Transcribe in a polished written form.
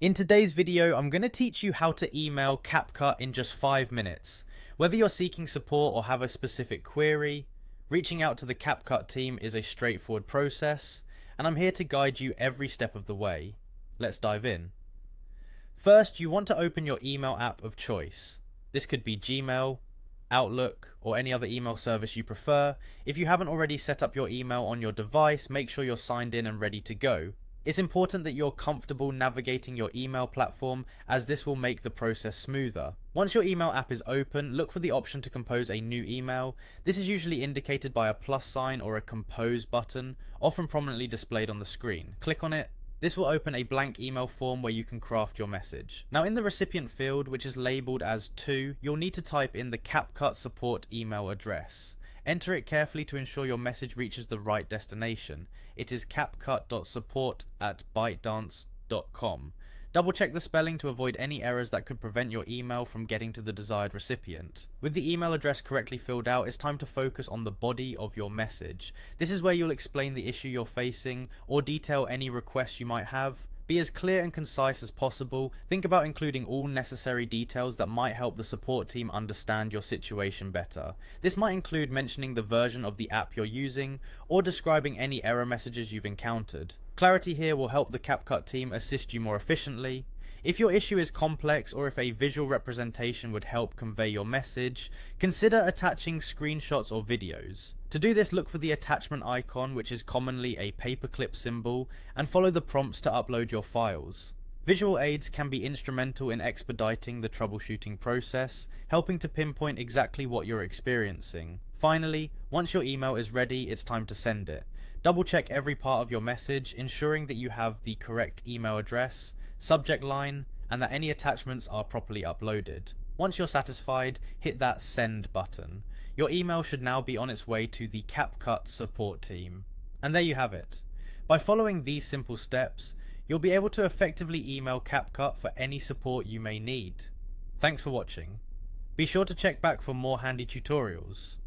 In today's video, I'm going to teach you how to email Capcut in just 5 minutes. Whether you're seeking support or have a specific query, reaching out to the Capcut team is a straightforward process, and I'm here to guide you every step of the way. Let's dive in. First, you want to open your email app of choice. This could be Gmail, Outlook, or any other email service you prefer. If you haven't already set up your email on your device, make sure you're signed in and ready to go. It's important that you're comfortable navigating your email platform, as this will make the process smoother. Once your email app is open, look for the option to compose a new email. This is usually indicated by a plus sign or a compose button, often prominently displayed on the screen. Click on it. This will open a blank email form where you can craft your message. Now, in the recipient field, which is labeled as to, you'll need to type in the Capcut support email address. Enter it carefully to ensure your message reaches the right destination. It is capcut.support@bytedance.com. Double check the spelling to avoid any errors that could prevent your email from getting to the desired recipient. With the email address correctly filled out, it's time to focus on the body of your message. This is where you'll explain the issue you're facing or detail any requests you might have. Be as clear and concise as possible. Think about including all necessary details that might help the support team understand your situation better. This might include mentioning the version of the app you're using or describing any error messages you've encountered. Clarity here will help the Capcut team assist you more efficiently. If your issue is complex or if a visual representation would help convey your message, consider attaching screenshots or videos. To do this, look for the attachment icon, which is commonly a paperclip symbol, and follow the prompts to upload your files. Visual aids can be instrumental in expediting the troubleshooting process, helping to pinpoint exactly what you're experiencing. Finally, once your email is ready, it's time to send it. Double check every part of your message, ensuring that you have the correct email address, subject line, and that any attachments are properly uploaded. Once you're satisfied, hit that send button. Your email should now be on its way to the Capcut support team. And there you have it. By following these simple steps, you'll be able to effectively email Capcut for any support you may need. Thanks for watching. Be sure to check back for more handy tutorials.